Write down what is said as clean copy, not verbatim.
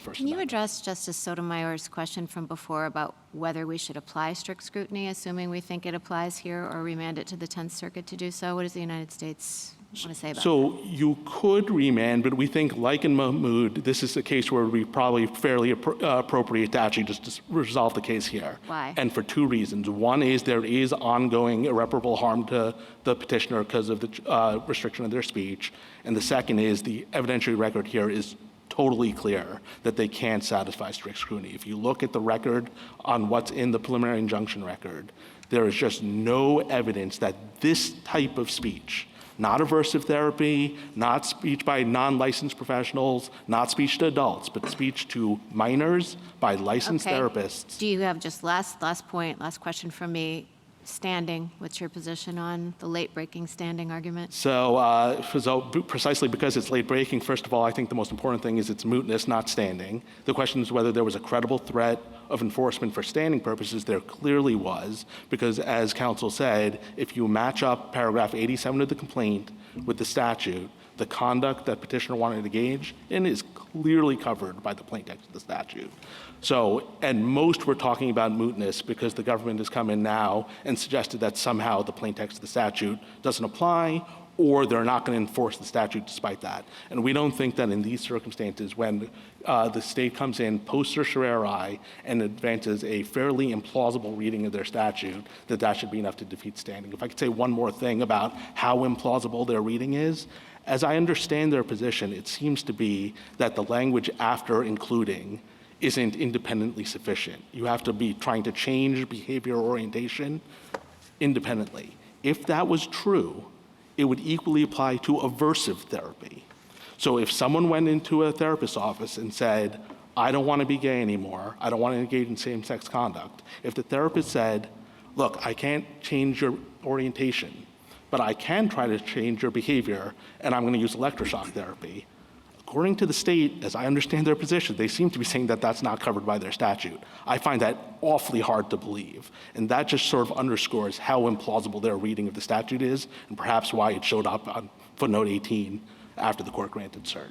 First Can you Amendment. address Justice Sotomayor's question from before about whether we should apply strict scrutiny, assuming we think it applies here, or remand it to the 10th Circuit to do so? What does the United States want to say about that? So you could remand, but we think, like in Mahmoud, this is a case where it would be probably fairly appropriate to actually just resolve the case here. Why? And for two reasons. One is there is ongoing irreparable harm to the petitioner because of the restriction of their speech. And the second is the evidentiary record here is totally clear that they can't satisfy strict scrutiny. If you look at the record on what's in the preliminary injunction record, there is just no evidence that this type of speech, not aversive therapy, not speech by non-licensed professionals, not speech to adults, but speech to minors by licensed therapists. Do you have just last question from me, standing? What's your position on the late-breaking standing argument? So precisely because it's late breaking, first of all, I think the most important thing is its mootness, not standing. The question is whether there was a credible threat of enforcement for standing purposes. There clearly was, because as counsel said, if you match up paragraph 87 of the complaint with the statute, the conduct that petitioner wanted to engage in is clearly covered by the plain text of the statute. So, and most were talking about mootness because the government has come in now and suggested that somehow the plain text of the statute doesn't apply, or they're not going to enforce the statute despite that. And we don't think that in these circumstances, when the state comes in post certiorari and advances a fairly implausible reading of their statute, that that should be enough to defeat standing. If I could say one more thing about how implausible their reading is, as I understand their position, it seems to be that the language after including isn't independently sufficient. You have to be trying to change behavior orientation independently. If that was true, it would equally apply to aversive therapy. So if someone went into a therapist's office and said, I don't want to be gay anymore, I don't want to engage in same-sex conduct, if the therapist said, look, I can't change your orientation, but I can try to change your behavior, and I'm going to use electroshock therapy, according to the state, as I understand their position, they seem to be saying that that's not covered by their statute. I find that awfully hard to believe. And that just sort of underscores how implausible their reading of the statute is, and perhaps why it showed up on footnote 18 after the court granted cert.